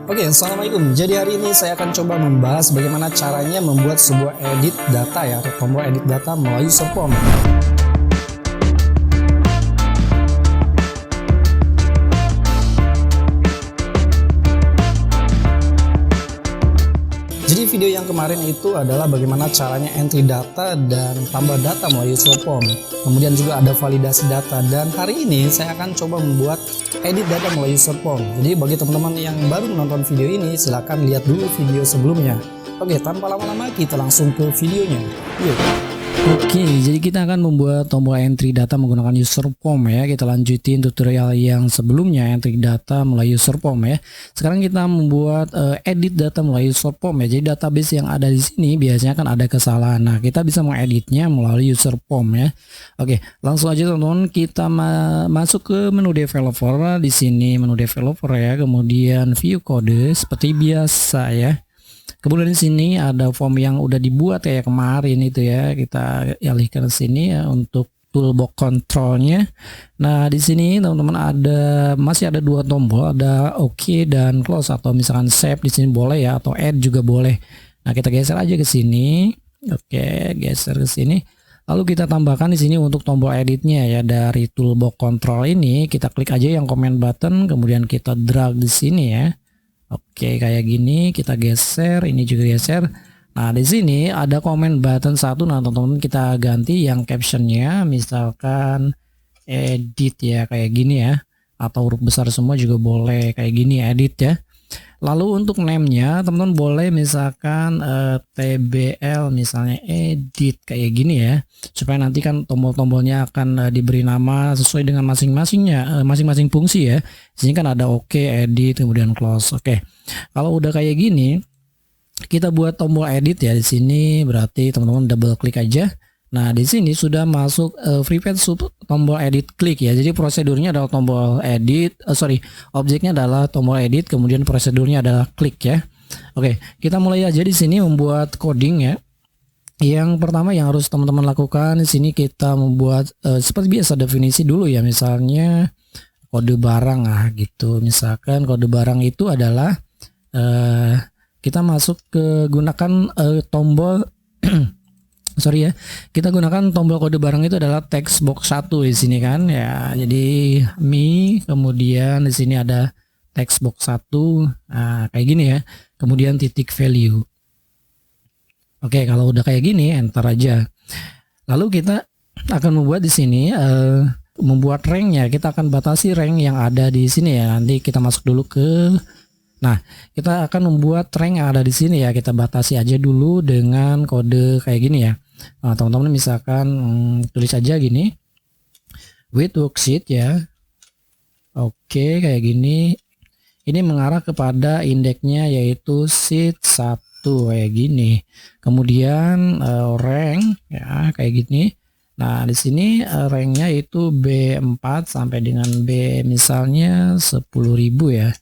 Oke, assalamualaikum. Jadi hari ini saya akan coba membahas bagaimana caranya membuat sebuah edit data ya, atau tombol edit data melalui short form. Jadi video yang kemarin itu adalah bagaimana caranya entry data dan tambah data melalui short form. Kemudian juga ada validasi data, dan hari ini saya akan coba membuat edit data melalui short form. Jadi bagi teman-teman yang baru menonton video ini, silahkan lihat dulu video sebelumnya. Oke, tanpa lama-lama kita langsung ke videonya. Yuk. Oke, jadi kita akan membuat tombol entry data menggunakan user form ya. Kita lanjutin tutorial yang sebelumnya, entry data melalui user form ya. Sekarang kita membuat edit data melalui user form ya. Jadi database yang ada di sini biasanya kan ada kesalahan. Nah, kita bisa mengeditnya melalui user form ya. Oke, langsung aja teman-teman, kita masuk ke menu developer. Di sini menu developer ya, kemudian view kode seperti biasa ya. Kemudian di sini ada form yang udah dibuat kayak kemarin itu ya. Kita alihkan ke sini ya untuk toolbox controlnya. Nah, di sini teman-teman masih ada dua tombol, ada OK dan close, atau misalkan save di sini boleh ya, atau add juga boleh. Nah, kita geser aja ke sini. Oke, geser ke sini. Lalu kita tambahkan di sini untuk tombol editnya ya, dari toolbox control ini kita klik aja yang comment button, kemudian kita drag di sini ya. Oke, kayak gini, kita geser, ini juga geser. Nah, di sini ada comment button satu. Nah, teman-teman kita ganti yang captionnya, misalkan edit ya, kayak gini ya, atau huruf besar semua juga boleh, kayak gini edit ya. Lalu untuk name-nya teman-teman boleh misalkan TBL misalnya edit kayak gini ya, supaya nanti kan tombol-tombolnya akan diberi nama sesuai dengan masing-masing fungsi ya. Di sini kan ada OK, edit, kemudian close. Oke. Kalau udah kayak gini, kita buat tombol edit ya. Di sini berarti teman-teman double klik aja. Nah, di sini sudah masuk preview sub tombol edit klik ya. Jadi prosedurnya adalah tombol edit, objeknya adalah tombol edit, kemudian prosedurnya adalah klik ya. Oke, kita mulai aja di sini membuat coding ya. Yang pertama yang harus teman-teman lakukan di sini, kita membuat seperti biasa definisi dulu ya. Misalnya kode barang gitu. Misalkan kode barang itu adalah kita masuk ke gunakan tombol kita gunakan tombol kode barang itu adalah text box 1 di sini kan ya. Jadi kemudian di sini ada text box 1, nah, kayak gini ya. Kemudian titik value. Oke, kalau udah kayak gini enter aja. Lalu kita akan membuat di sini membuat ranknya. Kita akan batasi rank yang ada di sini ya. Nanti kita masuk dulu Nah, kita akan membuat rank yang ada di sini ya. Kita batasi aja dulu dengan kode kayak gini ya. Nah, teman-teman misalkan tulis aja gini, with worksheet ya. Oke, kayak gini. Ini mengarah kepada indeksnya yaitu sheet 1 kayak gini. Kemudian rank ya kayak gini. Nah, di sini ranknya itu B4 sampai dengan B misalnya 10.000 ya.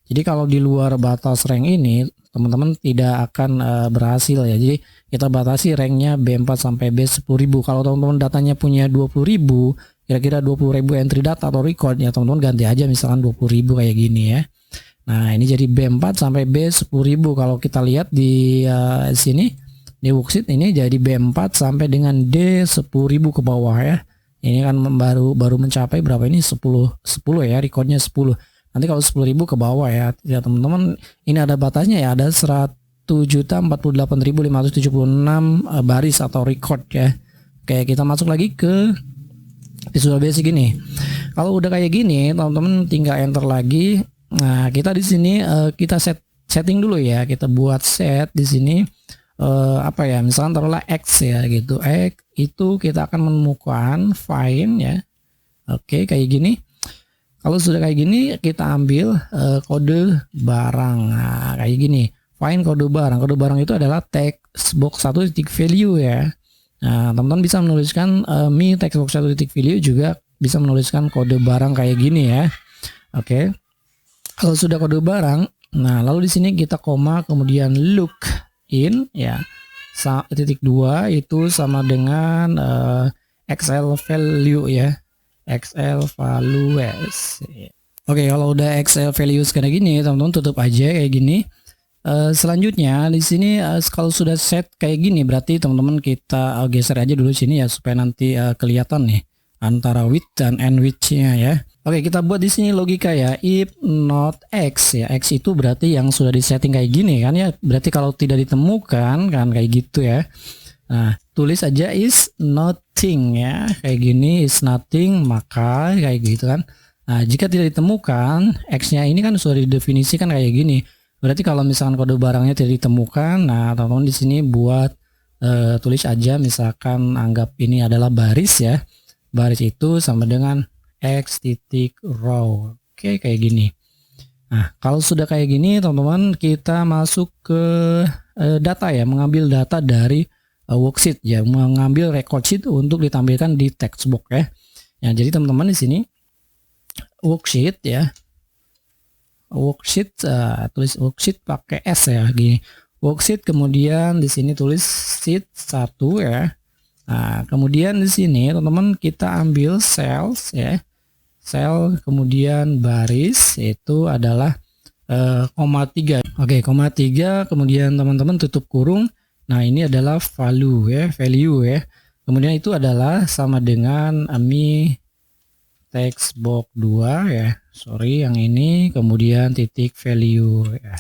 Jadi kalau di luar batas rank ini teman-teman tidak akan berhasil ya. Jadi kita batasi ranknya B4 sampai B10.000. Kalau teman-teman datanya punya 20.000, kira-kira 20.000 entry data atau record ya, teman-teman ganti aja misalkan 20.000 kayak gini ya. Nah, ini jadi B4 sampai B10.000. Kalau kita lihat di sini di worksheet ini jadi B4 sampai dengan D10.000 ke bawah ya. Ini kan baru mencapai berapa ini, 10 ya, recordnya 10. Nanti kalau 10.000 ke bawah ya teman-teman, ini ada batasnya ya, ada 100.048.576 baris atau record ya. Oke, kita masuk lagi ke Visual Basic ini. Kalau udah kayak gini teman-teman tinggal enter lagi. Nah, kita di sini kita setting dulu ya. Kita buat set di sini misalkan taruhlah X ya gitu. X itu kita akan menemukan find ya. Oke, kayak gini. Kalau sudah kayak gini, kita ambil kode barang. Nah, kayak gini. Find kode barang. Kode barang itu adalah text box 1 titik value ya. Nah, teman-teman bisa menuliskan text box 1 titik value, juga bisa menuliskan kode barang kayak gini ya. Oke. Kalau sudah kode barang, nah lalu di sini kita koma, kemudian look in ya. Titik 2 itu sama dengan XL value ya. XL values. Oke, kalau udah Excel values kayak gini, teman-teman tutup aja kayak gini. Selanjutnya di sini kalau sudah set kayak gini, berarti teman-teman kita geser aja dulu sini ya supaya nanti kelihatan nih antara with dan and which-nya ya. Oke, kita buat di sini logika ya, if not x ya, x itu berarti yang sudah disetting kayak gini kan ya, berarti kalau tidak ditemukan kan kayak gitu ya. Nah, tulis aja is nothing ya, kayak gini is nothing, maka kayak gitu kan. Nah, jika tidak ditemukan, x-nya ini kan sudah didefinisikan kayak gini. Berarti kalau misalkan kode barangnya tidak ditemukan, nah teman-teman di sini buat tulis aja, misalkan anggap ini adalah baris ya. Baris itu sama dengan x titik row. Oke, kayak gini. Nah, kalau sudah kayak gini, teman-teman kita masuk ke data ya, mengambil data dari worksheet ya, mengambil record sheet untuk ditampilkan di text box ya. Ya, jadi teman-teman di sini worksheet ya, worksheet tulis worksheet pakai S ya gini, worksheet, kemudian di sini tulis sheet 1 ya. Nah, kemudian di sini teman-teman kita ambil cells ya, cell kemudian baris itu adalah koma 3. Oke, koma 3, kemudian teman-teman tutup kurung. Nah, ini adalah value ya, value ya. Kemudian itu adalah sama dengan text box 2 ya, sorry yang ini, kemudian titik value ya.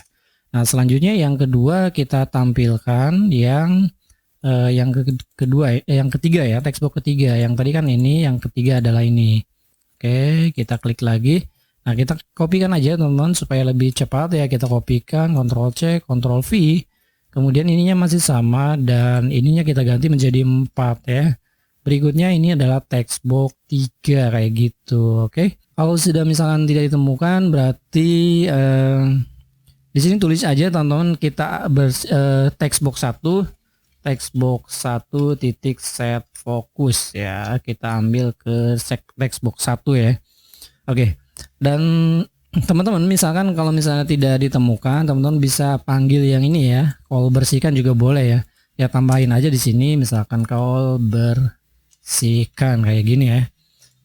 Nah, selanjutnya yang kedua kita tampilkan yang yang ketiga ya, text box ketiga. Yang tadi kan ini, yang ketiga adalah ini. Oke, kita klik lagi. Nah, kita kopikan aja teman-teman supaya lebih cepat ya. Kita kopikan, Ctrl C, Ctrl V. Kemudian ininya masih sama dan ininya kita ganti menjadi 4 ya. Berikutnya ini adalah text box 3 kayak gitu. Oke. Kalau sudah misalkan tidak ditemukan, berarti di sini tulis aja teman-teman, kita text box 1 titik set focus ya. Kita ambil ke text box 1 ya. Oke. Dan teman-teman misalkan kalau misalnya tidak ditemukan, teman-teman bisa panggil yang ini ya, call bersihkan juga boleh ya. Ya tambahin aja di sini misalkan call bersihkan kayak gini ya.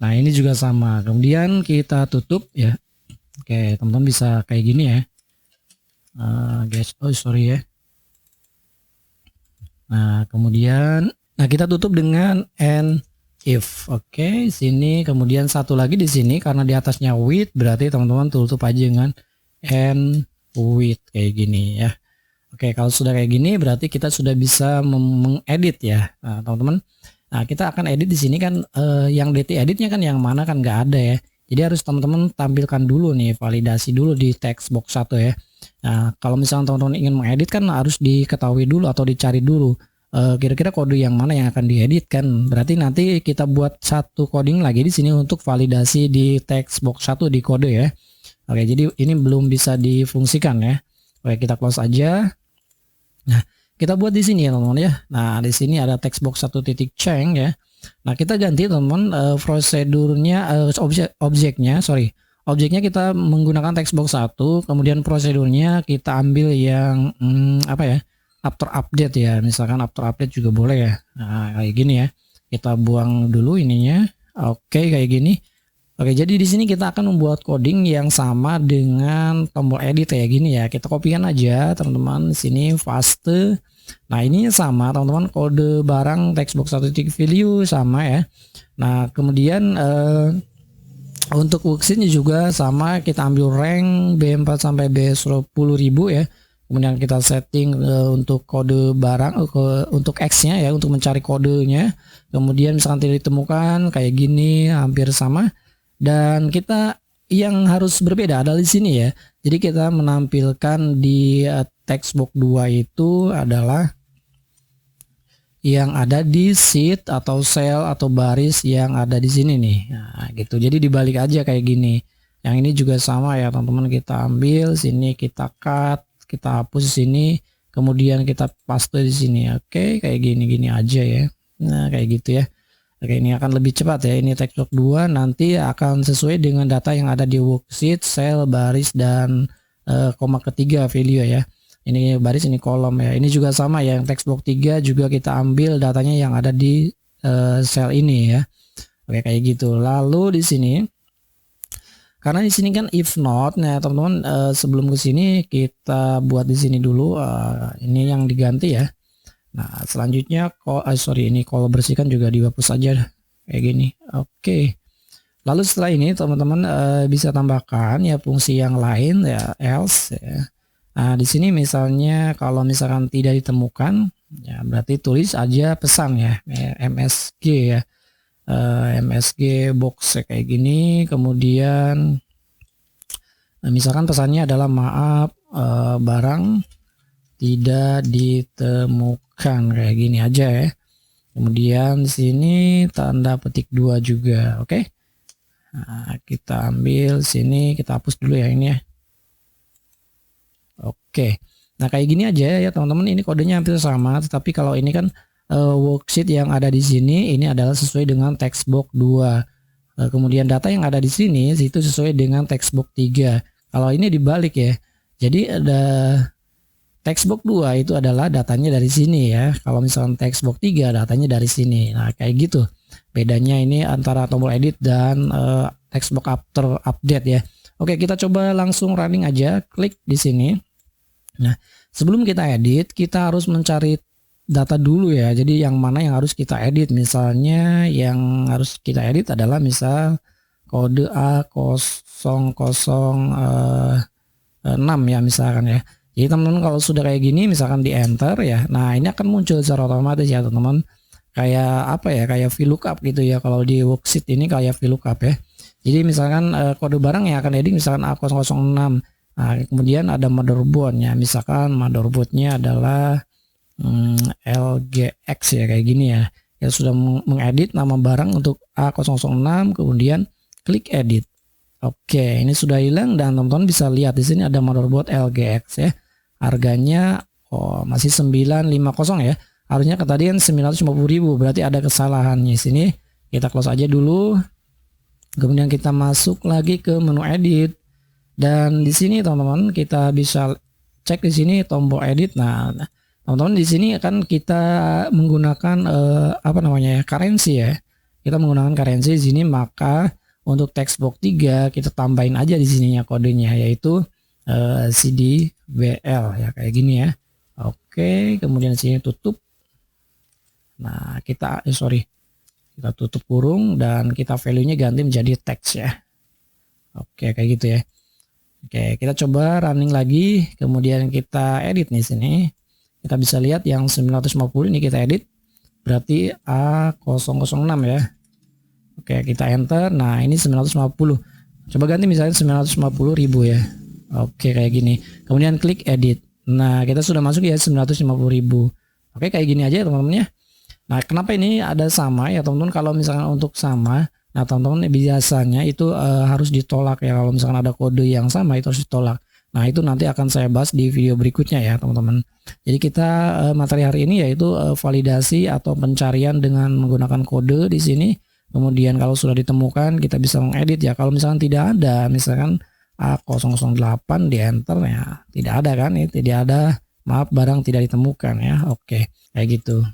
Nah, ini juga sama. Kemudian kita tutup ya. Oke, teman-teman bisa kayak gini ya. Guys, oh sorry ya. Nah, kemudian kita tutup dengan and if. Oke, sini kemudian satu lagi di sini karena di atasnya with, berarti teman-teman tutup aja dengan and with kayak gini ya. Oke, kalau sudah kayak gini berarti kita sudah bisa mengedit ya. Nah, teman-teman. Nah, kita akan edit di sini kan yang DT editnya kan yang mana kan nggak ada ya. Jadi harus teman-teman tampilkan dulu nih, validasi dulu di text box 1 ya. Nah, kalau misalnya teman-teman ingin mengedit kan harus diketahui dulu atau dicari dulu kira-kira kode yang mana yang akan diedit kan. Berarti nanti kita buat satu coding lagi di sini untuk validasi di text box 1 di kode ya. Oke, jadi ini belum bisa difungsikan ya. Oke, kita close aja. Nah, kita buat di sini ya teman-teman ya. Nah, di sini ada text box 1 titik change ya. Nah, kita ganti teman-teman prosedurnya, objeknya kita menggunakan text box 1, kemudian prosedurnya kita ambil yang apa ya, after update ya, misalkan after update juga boleh ya. Nah, kayak gini ya, kita buang dulu ininya. Oke, kayak gini. Oke, jadi di sini kita akan membuat coding yang sama dengan tombol edit kayak gini ya. Kita kopikan aja teman-teman, di sini paste. Nah, ini sama teman-teman, kode barang text box 1 titik value sama ya. Nah, kemudian untuk worksheetnya juga sama, kita ambil rank B4 sampai B10.000 ya. Kemudian kita setting untuk kode barang untuk X-nya ya, untuk mencari kodenya. Kemudian misalkan tidak ditemukan kayak gini, hampir sama. Dan kita yang harus berbeda adalah di sini ya. Jadi kita menampilkan di text box 2 itu adalah yang ada di sheet atau cell atau baris yang ada di sini nih. Nah, gitu. Jadi dibalik aja kayak gini. Yang ini juga sama ya, teman-teman, kita ambil sini, kita cut, kita hapus di sini, kemudian kita paste di sini. Oke, kayak gini-gini aja ya. Nah, kayak gitu ya. Oke, ini akan lebih cepat ya. Ini text box 2 nanti akan sesuai dengan data yang ada di worksheet, cell, baris, dan koma ketiga value ya. Ini baris, ini kolom ya. Ini juga sama ya, yang text box 3 juga kita ambil datanya yang ada di cell ini ya. Oke, kayak gitu. Lalu di sini Karena di sini kan if not. Nah, teman-teman, sebelum ke sini kita buat di sini dulu, ini yang diganti ya. Nah, selanjutnya ini kalau bersihkan juga dihapus saja kayak gini. Oke. Lalu setelah ini teman-teman bisa tambahkan ya fungsi yang lain ya, else ya. Nah, di sini misalnya kalau misalkan tidak ditemukan ya berarti tulis aja pesan ya, MSG ya. MSG box kayak gini, kemudian misalkan pesannya adalah maaf, barang tidak ditemukan, kayak gini aja ya. Kemudian di sini tanda petik 2 juga, oke. Nah, kita ambil sini, kita hapus dulu ya ini ya. Oke. Nah, kayak gini aja ya teman-teman, ini kodenya hampir sama, tetapi kalau ini kan worksheet yang ada di sini ini adalah sesuai dengan textbox 2. Kemudian data yang ada di sini itu sesuai dengan textbox 3. Kalau ini dibalik ya. Jadi ada textbox 2 itu adalah datanya dari sini ya. Kalau misalnya textbox 3 datanya dari sini. Nah, kayak gitu. Bedanya ini antara tombol edit dan textbox after update ya. Oke, kita coba langsung running aja. Klik di sini. Nah, sebelum kita edit, kita harus mencari data dulu ya. Jadi yang mana yang harus kita edit? Misalnya yang harus kita edit adalah misal kode A006 ya misalkan ya. Jadi teman-teman kalau sudah kayak gini misalkan di enter ya. Nah, ini akan muncul secara otomatis ya teman-teman. Kayak apa ya? Kayak VLOOKUP gitu ya. Kalau di worksheet ini kayak VLOOKUP ya. Jadi misalkan kode barang yang akan edit misalkan A006. Nah, kemudian ada motherboardnya. Misalkan motherboardnya adalah LGX ya, kayak gini ya. Kita sudah mengedit nama barang untuk A006, kemudian klik edit. Oke, ini sudah hilang dan teman-teman bisa lihat di sini ada motherboard LGX ya. Harganya masih 950 ya. Harusnya tadi kan 950.000, berarti ada kesalahan di sini. Kita close aja dulu. Kemudian kita masuk lagi ke menu edit. Dan di sini teman-teman kita bisa cek di sini tombol edit. Nah, teman-teman di sini kan kita menggunakan currency ya. Kita menggunakan currency di sini, maka untuk textbox 3 kita tambahin aja di sininya kodenya yaitu CDBL ya, kayak gini ya. Oke, kemudian di sini tutup. Nah, kita tutup kurung dan kita value-nya ganti menjadi teks ya. Oke, kayak gitu ya. Oke, kita coba running lagi, kemudian kita edit nih sini. Kita bisa lihat yang 950 ini kita edit, berarti A006 ya. Oke, kita enter. Nah, ini 950. Coba ganti misalnya 950.000 ya. Oke, kayak gini. Kemudian klik edit. Nah, kita sudah masuk ya 950.000. Oke, kayak gini aja teman-teman ya. Nah, kenapa ini ada sama ya teman-teman? Kalau misalkan untuk sama, nah teman-teman biasanya itu harus ditolak ya. Kalau misalkan ada kode yang sama itu harus ditolak. Nah, itu nanti akan saya bahas di video berikutnya ya teman-teman. Jadi kita materi hari ini yaitu validasi atau pencarian dengan menggunakan kode di sini. Kemudian kalau sudah ditemukan kita bisa mengedit ya. Kalau misalkan tidak ada, misalkan A008 di enter ya, tidak ada kan? Ya, tidak ada, maaf barang tidak ditemukan ya. Oke, kayak gitu.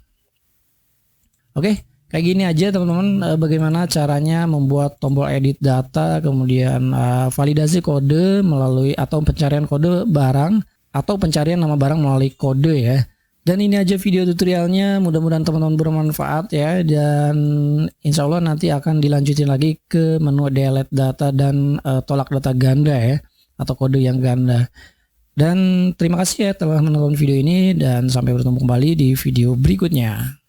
Oke, kayak gini aja teman-teman, bagaimana caranya membuat tombol edit data, kemudian validasi kode melalui atau pencarian kode barang atau pencarian nama barang melalui kode ya. Dan ini aja video tutorialnya, mudah-mudahan teman-teman bermanfaat ya, dan insya Allah nanti akan dilanjutin lagi ke menu delete data dan tolak data ganda ya, atau kode yang ganda. Dan terima kasih ya telah menonton video ini, dan sampai bertemu kembali di video berikutnya.